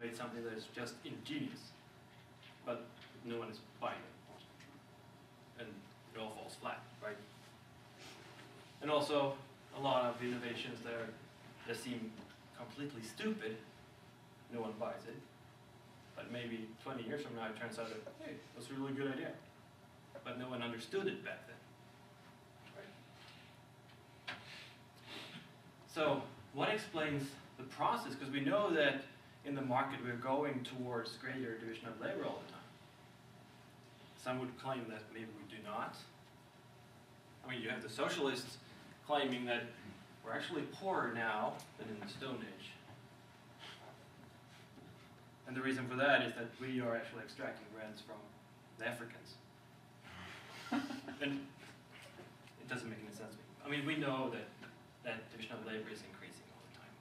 made something that is just ingenious, but no one is buying it. And it all falls flat, right? And also, a lot of innovations that seem completely stupid, no one buys it. But maybe 20 years from now, it turns out that, hey, that's a really good idea. But no one understood it back then. Right? So, what explains the process? Because we know that in the market we're going towards greater division of labor all the time. Some would claim that maybe we do not. I mean, you have the socialists claiming that we're actually poorer now than in the Stone Age. And the reason for that is that we are actually extracting rents from the Africans. And it doesn't make any sense to me. I mean, we know that that division of labor is increasing all the time.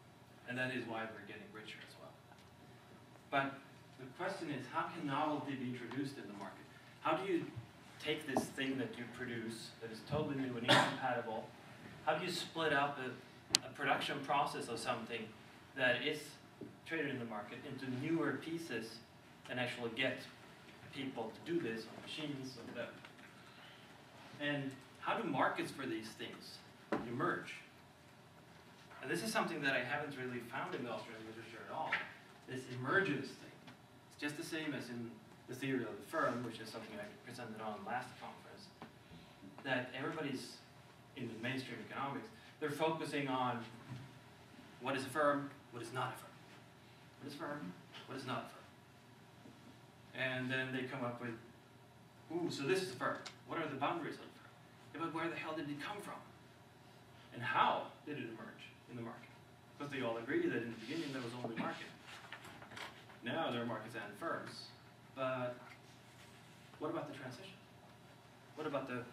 And that is why we're getting richer as well. But the question is, how can novelty be introduced in the market? How do you take this thing that you produce that is totally new and incompatible? How do you split up a production process of something that is traded in the market into newer pieces and actually get people to do this on machines or whatever? And how do markets for these things emerge? And this is something that I haven't really found in the Austrian literature at all. This emergence thing. It's just the same as in the theory of the firm, which is something I presented on last conference, that everybody's in the mainstream economics, they're focusing on what is a firm, what is not a firm. What is a firm, what is not a firm. And then they come up with, ooh, so this is a firm. What are the boundaries of the firm? Yeah, but where the hell did it come from? And how did it emerge in the market? Because they all agree that in the beginning there was only market. Now there are markets and firms. But what about the transition? What about the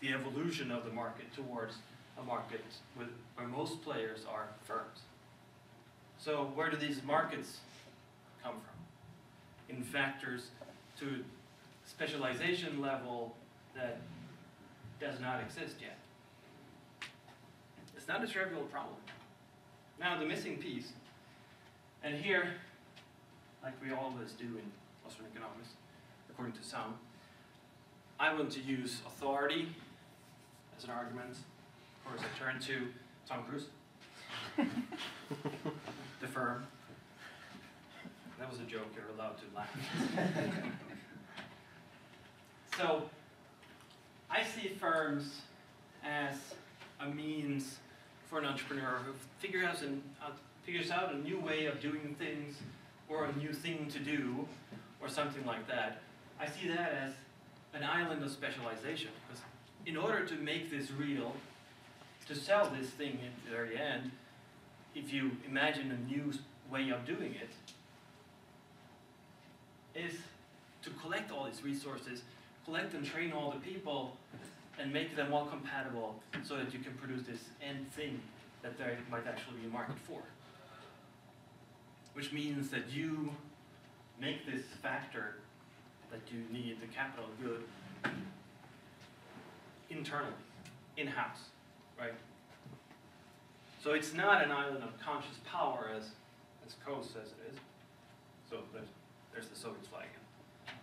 evolution of the market towards a market where most players are firms? So where do these markets come from? In factors to specialization level that does not exist yet. It's not a trivial problem. Now the missing piece, and here, like we always do in Austrian economics, according to some, I want to use authority as an argument. Of course, I turn to Tom Cruise, the firm. That was a joke, you're allowed to laugh. So, I see firms as a means for an entrepreneur who figures out a new way of doing things, or a new thing to do, or something like that. I see that as an island of specialization. Because in order to make this real, to sell this thing at the very end, if you imagine a new way of doing it, is to collect all these resources, collect and train all the people, and make them all compatible so that you can produce this end thing that there might actually be a market for. Which means that you make this factor that you need, the capital good, internally, in-house, right? So it's not an island of conscious power as Coe says it is. So there's the Soviet flag again.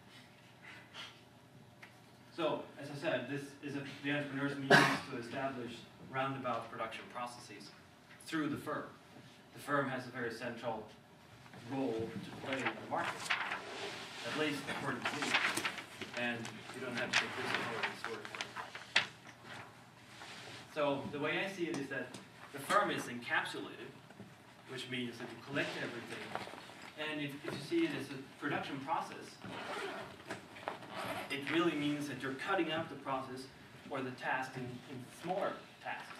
So, as I said, this is the entrepreneur's means to establish roundabout production processes through the firm. The firm has a very central role to play in the market, at least according to me. And you don't have to take this as word for it. So the way I see it is that the firm is encapsulated, which means that you collect everything. And if you see it as a production process, it really means that you're cutting up the process or the task in smaller tasks.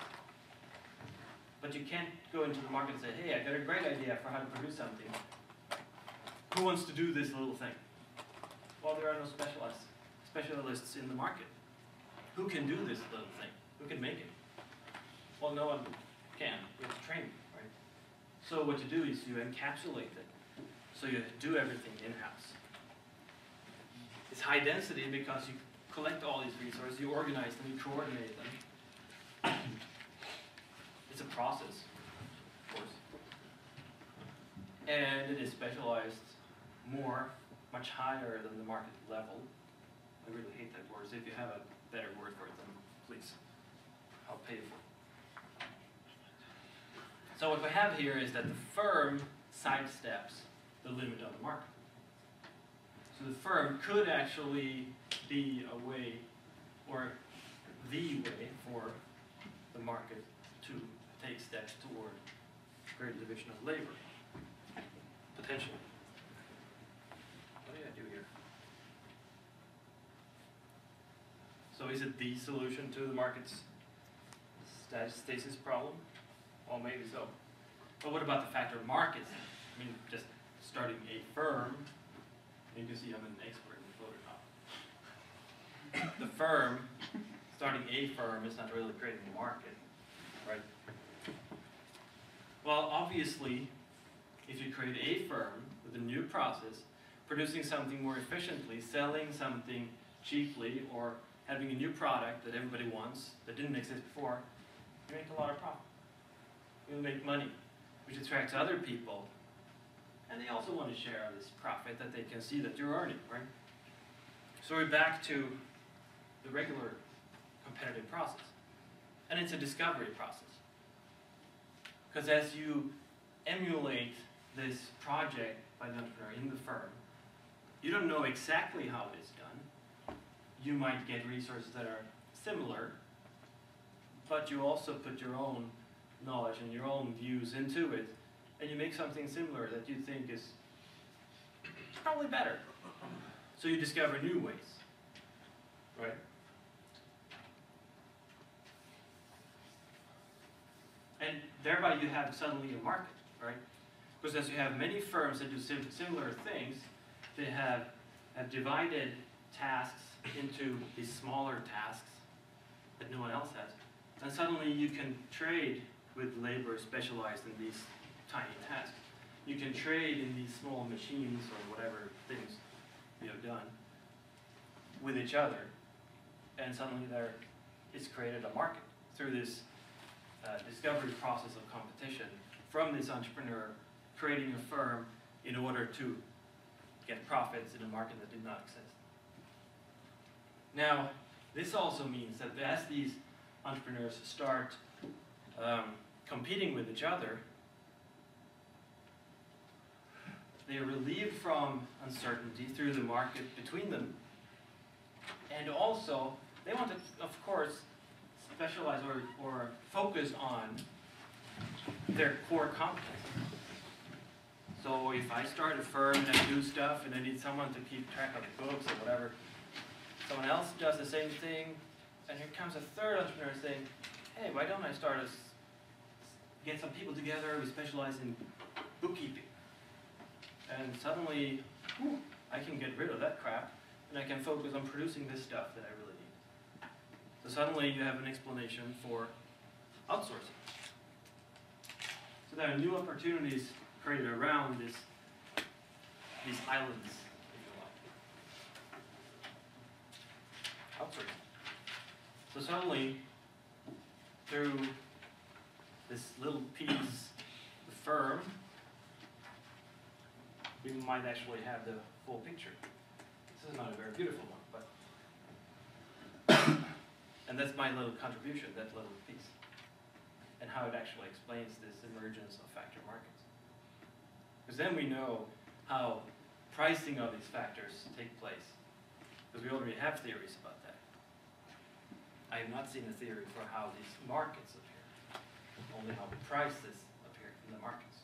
But you can't go into the market and say, hey, I got a great idea for how to produce something. Who wants to do this little thing? Well, there are no specialists in the market. Who can do this little thing? Who can make it? Well, no one can. You have to train, right? So what you do is you encapsulate it. So you do everything in-house. It's high density because you collect all these resources, you organize them, you coordinate them. It's a process, of course. and it is specialized much higher than the market level. I really hate that word, so if you have a better word for it, then please, I'll pay for it. So what we have here is that the firm sidesteps the limit of the market. So the firm could actually be a way, or the way for the market to take steps toward greater division of labor, potentially. What did I do here? So is it the solution to the market's stasis problem? Well, maybe so. But what about the factor of markets? I mean, just starting a firm, you can see I'm an expert in Photoshop. The firm, starting a firm is not really creating the market, right? Well, obviously, if you create a firm with a new process, producing something more efficiently, selling something cheaply, or having a new product that everybody wants that didn't exist before, you make a lot of profit. You'll make money, which attracts other people, and they also want to share this profit that they can see that you're earning, right? So we're back to the regular competitive process, and it's a discovery process. Because as you emulate this project by the entrepreneur in the firm, you don't know exactly how it is done. You might get resources that are similar, but you also put your own knowledge and your own views into it, and you make something similar that you think is probably better. So you discover new ways, right? And thereby you have suddenly a market, right? Because as you have many firms that do similar things, they have divided tasks into these smaller tasks that no one else has. And suddenly you can trade with labor specialized in these tiny tasks. You can trade in these small machines or whatever things you have done with each other. And suddenly there is created a market through this discovery process of competition from this entrepreneur creating a firm in order to get profits in a market that did not exist. Now, this also means that as these entrepreneurs start competing with each other, they are relieved from uncertainty through the market between them. And also, they want to, of course, specialize or focus on their core competence. So if I start a firm and I do stuff and I need someone to keep track of the books or whatever, someone else does the same thing, and here comes a third entrepreneur saying, hey, why don't I get some people together who specialize in bookkeeping? And suddenly, I can get rid of that crap, and I can focus on producing this stuff that I really need. So suddenly you have an explanation for outsourcing. So there are new opportunities created around these islands, if you like. Outsourcing. So suddenly, through this little piece, the firm, we might actually have the full picture. This is not a very beautiful one, but and that's my little contribution, that little piece, and how it actually explains this emergence of factor markets. Because then we know how pricing of these factors take place, because we already have theories about that. I have not seen a theory for how these markets appear, only how prices appear in the markets.